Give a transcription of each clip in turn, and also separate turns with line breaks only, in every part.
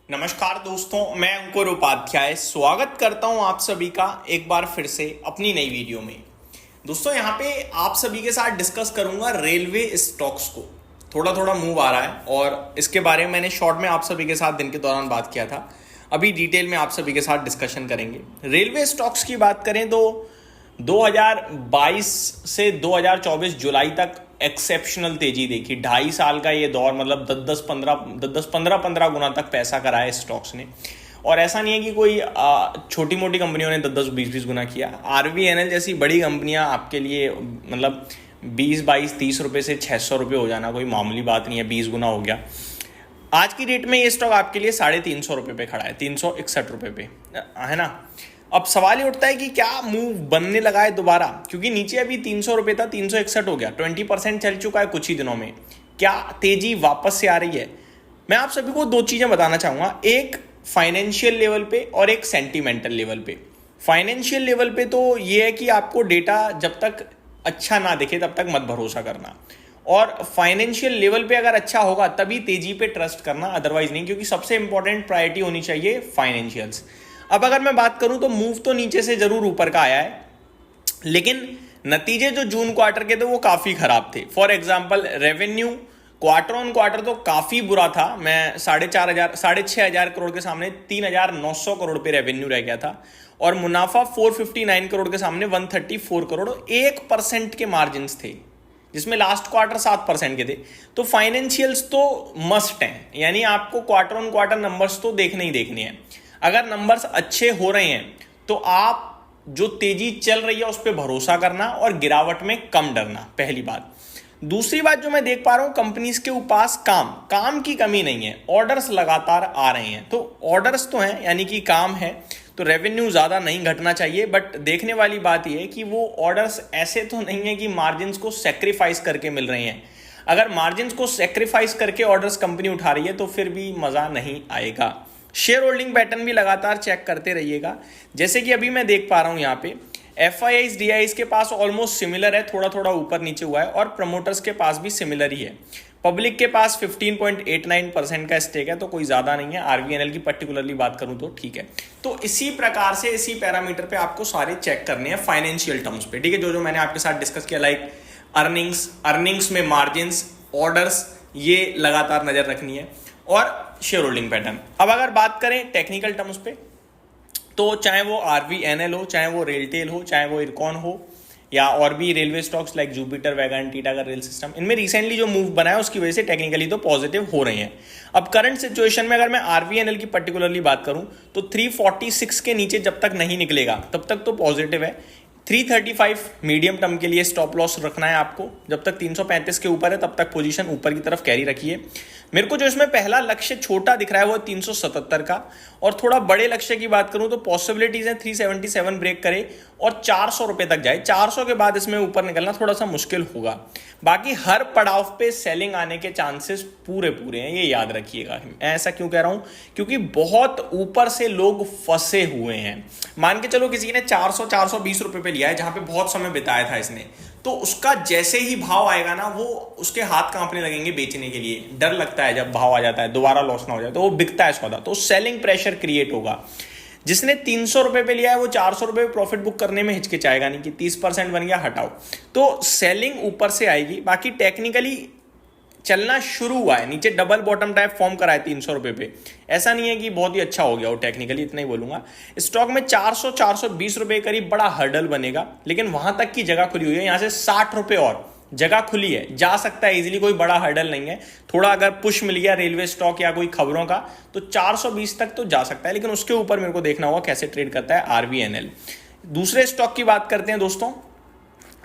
नमस्कार दोस्तों, मैं अंकुर उपाध्याय स्वागत करता हूं आप सभी का एक बार फिर से अपनी नई वीडियो में। दोस्तों यहाँ पे आप सभी के साथ डिस्कस करूंगा रेलवे स्टॉक्स को। थोड़ा थोड़ा मूव आ रहा है और इसके बारे में मैंने शॉर्ट में आप सभी के साथ दिन के दौरान बात किया था। अभी डिटेल में आप सभी के साथ डिस्कशन करेंगे। रेलवे स्टॉक्स की बात करें तो 2022 से 2024 जुलाई तक एक्सेप्शनल तेजी देखी। 2.5 साल का ये दौर, मतलब 10-15 गुना तक पैसा कराया स्टॉक्स ने। और ऐसा नहीं है कि कोई छोटी मोटी कंपनियों ने 10-20 गुना किया। आरवीएनएल जैसी बड़ी कंपनियां आपके लिए मतलब 20-22-30 रुपये से 600 रुपये हो जाना कोई मामूली बात नहीं है। 20 गुना हो गया। आज की डेट में ये स्टॉक आपके लिए 350 रुपये पे खड़ा है, 361 रुपये पे, है ना। अब सवाल ये उठता है कि क्या मूव बनने लगा है दोबारा, क्योंकि नीचे अभी 300 रुपये था, 361 हो गया, 20% चल चुका है कुछ ही दिनों में। क्या तेजी वापस से आ रही है? मैं आप सभी को दो चीजें बताना चाहूंगा, एक फाइनेंशियल लेवल पे और एक सेंटिमेंटल लेवल पे। फाइनेंशियल लेवल पे तो ये है कि आपको डेटा जब तक अच्छा ना दिखे तब तक मत भरोसा करना, और फाइनेंशियल लेवल पे अगर अच्छा होगा तभी तेजी पे ट्रस्ट करना, अदरवाइज नहीं, क्योंकि सबसे इंपॉर्टेंट प्रायोरिटी होनी चाहिए फाइनेंशियल्स। अब अगर मैं बात करूं तो मूव तो नीचे से जरूर ऊपर का आया है, लेकिन नतीजे जो जून क्वार्टर के थे वो काफी खराब थे। For example revenue quarter on quarter तो काफी बुरा था। मैं 6,500 करोड़ के सामने 3,900 करोड़ पे रेवेन्यू रह गया था, और मुनाफा 459 करोड़ के सामने 134 करोड़, 1% के मार्जिन थे, जिसमें लास्ट क्वार्टर 7% के थे। तो फाइनेंशियल्स तो मस्ट हैं, यानी आपको क्वार्टर ऑन क्वार्टर नंबर्स तो देखने ही देखने हैं। अगर नंबर्स अच्छे हो रहे हैं तो आप जो तेजी चल रही है उस पर भरोसा करना और गिरावट में कम डरना, पहली बात। दूसरी बात जो मैं देख पा रहा हूं, कंपनीज के पास काम की कमी नहीं है, ऑर्डर्स लगातार आ रहे हैं। तो ऑर्डर्स तो हैं, यानी कि काम है, तो रेवेन्यू ज्यादा नहीं घटना चाहिए। बट देखने वाली बात यह है कि वो ऑर्डर्स ऐसे तो नहीं है कि मार्जिन को सेक्रीफाइस करके मिल रहे हैं। अगर मार्जिन को सेक्रीफाइस करके ऑर्डर्स कंपनी उठा रही है तो फिर भी मजा नहीं आएगा। शेयर होल्डिंग पैटर्न भी लगातार चेक करते रहिएगा। जैसे कि अभी मैं देख पा रहा हूं यहाँ पे एफआईआईज डीआईज के पास ऑलमोस्ट सिमिलर है, थोड़ा थोड़ा ऊपर नीचे हुआ है, और प्रमोटर्स के पास भी सिमिलर ही है। पब्लिक के पास 15.89% का स्टेक है, तो कोई ज्यादा नहीं है। आरवीएनएल की पर्टिकुलरली बात करूं तो ठीक है। तो इसी प्रकार से इसी पैरामीटर पे आपको सारे चेक करने हैं फाइनेंशियल टर्म्स पे, ठीक है। जो मैंने आपके साथ डिस्कस किया, लाइक अर्निंग्स में मार्जिन, ऑर्डर्स, ये लगातार नजर रखनी है, और शेयर होल्डिंग पैटर्न। अब अगर बात करें टेक्निकल टर्म्स पे, तो चाहे वो आरवीएनएल हो, चाहे वो रेलटेल हो, चाहे वो इरकॉन हो, या और भी railway stocks like Jupiter, wagon, Titagarh rail system, इनमें रिसेंटली जो मूव बना है उसकी वजह से टेक्निकली तो पॉजिटिव हो रहे हैं। अब करंट सिचुएशन में अगर मैं आरवीएनएल की पर्टिकुलरली बात करूं तो 346 के नीचे जब तक नहीं निकलेगा तब तक तो पॉजिटिव है। 335 मीडियम टर्म के लिए स्टॉप लॉस रखना है आपको। जब तक 335 के ऊपर है तब तक पोजीशन ऊपर की तरफ कैरी रखिए। मेरे को जो इसमें पहला लक्ष्य छोटा दिख रहा है वो 377 का, और थोड़ा बड़े लक्ष्य की बात करूं तो पॉसिबिलिटीज है 377 ब्रेक करे और 400 रुपए तक जाए। 400 के बाद इसमें ऊपर निकलना थोड़ा सा मुश्किल होगा। बाकी हर पड़ाव पे सेलिंग आने के चांसेस पूरे हैं, ये याद रखिएगा। ऐसा क्यों कह रहा हूं? क्योंकि बहुत ऊपर से लोग फंसे हुए हैं। मान के चलो किसी ने 420 रुपए पे लिया है, जहां पे बहुत समय बिताया था इसने, तो उसका जैसे ही भाव आएगा ना, वो उसके हाथ कांपने लगेंगे बेचने के लिए। डर लगता है जब भाव आ जाता है दोबारा लॉस ना हो जाए, तो वो बिकता है सौदा, तो सेलिंग प्रेशर क्रिएट होगा। जिसने 300 रुपए पे लिया है वो 400 रुपए प्रॉफिट बुक करने में हिचकिचाएगा नहीं कि 30% बन गया, हटाओ। तो सेलिंग ऊपर से आएगी। बाकी टेक्निकली चलना शुरू हुआ है, नीचे डबल बॉटम टाइप फॉर्म करा है 300 रुपए पे। ऐसा नहीं है कि बहुत ही अच्छा हो गया वो टेक्निकली, इतना ही बोलूंगा। स्टॉक में 420 रुपए करीब बड़ा हर्डल बनेगा, लेकिन वहां तक की जगह खुली हुई है। यहां से 60 रुपए और जगह खुली है, जा सकता है इजीली, कोई बड़ा हर्डल नहीं है। थोड़ा अगर पुश मिल गया रेलवे स्टॉक या कोई खबरों का तो 420 तक तो जा सकता है, लेकिन उसके ऊपर मेरे को देखना होगा कैसे ट्रेड करता है आरवीएनएल। दूसरे स्टॉक की बात करते हैं दोस्तों,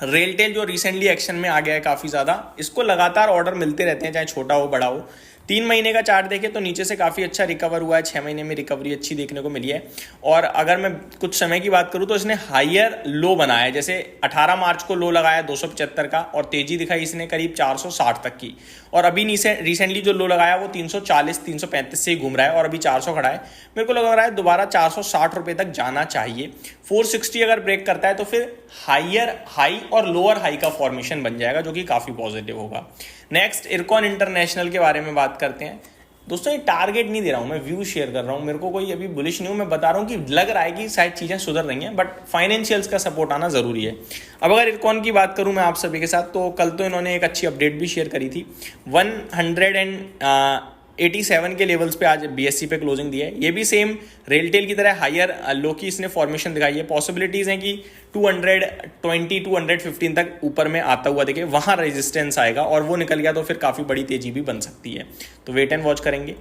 रेलटेल जो रिसेंटली एक्शन में आ गया है काफी ज्यादा। इसको लगातार ऑर्डर मिलते रहते हैं, चाहे छोटा हो बड़ा हो। 3 महीने का चार्ट देखें तो नीचे से काफी अच्छा रिकवर हुआ है, 6 महीने में रिकवरी अच्छी देखने को मिली है। और अगर मैं कुछ समय की बात करूं तो इसने हायर लो बनाया है। जैसे 18 मार्च को लो लगाया 275 का, और तेजी दिखाई इसने करीब 460 तक की। और अभी रिसेंटली जो लो लगाया वो 340-335 से ही घूम रहा है, और अभी 400 खड़ा है। मेरे को लग रहा है दोबारा 460 रुपए तक जाना चाहिए। 460 अगर ब्रेक करता है तो फिर हायर हाई और लोअर हाई का फॉर्मेशन बन जाएगा, जो कि काफी पॉजिटिव होगा। नेक्स्ट इरकॉन इंटरनेशनल के बारे में बात करते हैं। दोस्तों ये टारगेट नहीं दे रहा हूँ, मैं व्यू शेयर कर रहा हूँ, मेरे को कोई अभी बुलिश नहीं हूँ, मैं बता रहा हूँ कि लग रहा है कि शायद चीज़ें सुधर रही हैं, बट फाइनेंशियल्स का सपोर्ट आना ज़रूरी है। अब अगर इरकॉन की बात करूँ मैं आप सभी के साथ, तो कल तो इन्होंने एक अच्छी अपडेट भी शेयर करी थी। 187 के लेवल्स पे आज BSE पे क्लोजिंग दी है। ये भी सेम रेलटेल की तरह हायर लो की इसने फॉर्मेशन दिखाई है। पॉसिबिलिटीज़ हैं कि 220 215 तक ऊपर में आता हुआ देखिए, वहाँ रेजिस्टेंस आएगा और वो निकल गया तो फिर काफ़ी बड़ी तेजी भी बन सकती है, तो वेट एंड वॉच करेंगे।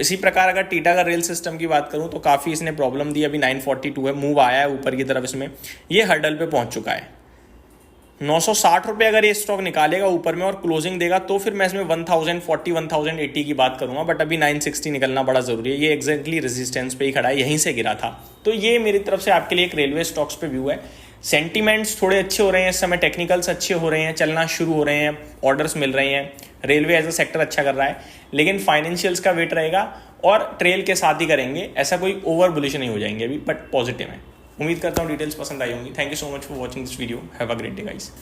इसी प्रकार अगर टीटा का रेल सिस्टम की बात करूँ तो काफ़ी इसने प्रॉब्लम दी, अभी 942 है, मूव आया है ऊपर की तरफ, इसमें ये हर्डल पे पहुँच चुका है। 960 रुपये अगर ये स्टॉक निकालेगा ऊपर में और क्लोजिंग देगा तो फिर मैं इसमें 1040 1080 की बात करूंगा, बट अभी 960 निकलना बड़ा ज़रूरी है। ये एग्जैक्टली रेजिस्टेंस पे ही खड़ा है, यहीं से गिरा था। तो ये मेरी तरफ से आपके लिए एक रेलवे स्टॉक्स पे व्यू है। सेंटीमेंट्स थोड़े अच्छे हो रहे हैं इस समय, टेक्निकल्स अच्छे हो रहे हैं, चलना शुरू हो रहे हैं, ऑर्डर्स मिल रहे हैं, रेलवे एज अ सेक्टर अच्छा कर रहा है, लेकिन फाइनेंशियल्स का वेट रहेगा और ट्रेल के साथ ही करेंगे, ऐसा कोई ओवर बुलिश नहीं हो जाएंगे अभी, बट पॉजिटिव है। उम्मीद करता हूँ डिटेल्स पसंद आई होंगी। Thank you so much for watching this video. Have a great day guys.